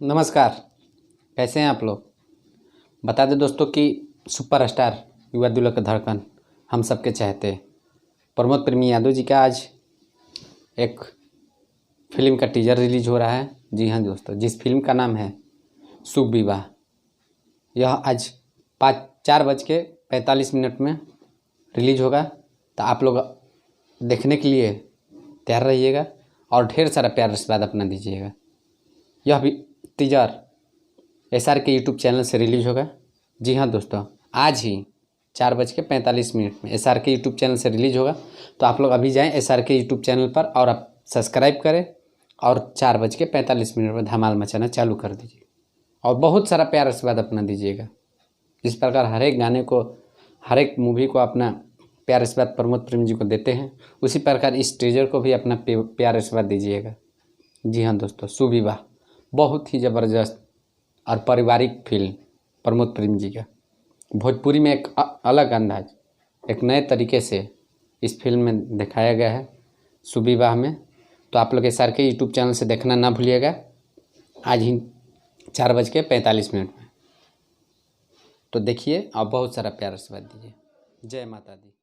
नमस्कार। कैसे हैं आप लोग। बता दें दोस्तों कि सुपरस्टार युवा दिलों का धड़कन हम सबके चाहते प्रमोद प्रेमी यादव जी का आज एक फिल्म का टीजर रिलीज हो रहा है। जी हाँ दोस्तों, जिस फिल्म का नाम है शुभ विवाह। यह आज 4:45 में रिलीज होगा। तो आप लोग देखने के लिए तैयार रहिएगा और ढेर सारा प्यार आशीर्वाद अपना दीजिएगा। यह भी टीजर SR के यूट्यूब चैनल से रिलीज होगा। जी हाँ दोस्तों, आज ही 4:45 में SR के यूट्यूब चैनल से रिलीज होगा। तो आप लोग अभी जाएं SR के यूट्यूब चैनल पर और आप सब्सक्राइब करें और 4:45 में धमाल मचाना चालू कर दीजिए और बहुत सारा प्यार आशीर्वाद अपना दीजिएगा। जिस प्रकार हर एक गाने को, हर एक मूवी को अपना प्यार आशीर्वाद प्रमोद प्रेमी जी को देते हैं, उसी प्रकार इस टीजर को भी अपना प्यार आशीर्वाद दीजिएगा। जी हाँ दोस्तों, शुभ विवाह बहुत ही ज़बरदस्त और पारिवारिक फिल्म प्रमोद प्रेमी जी का भोजपुरी में एक अलग अंदाज, एक नए तरीके से इस फिल्म में दिखाया गया है शुभ विवाह में। तो आप लोग SR के यूट्यूब चैनल से देखना ना भूलिएगा आज ही 4:45 में। तो देखिए और बहुत सारा प्यार आशीर्वाद दीजिए। जय माता दी।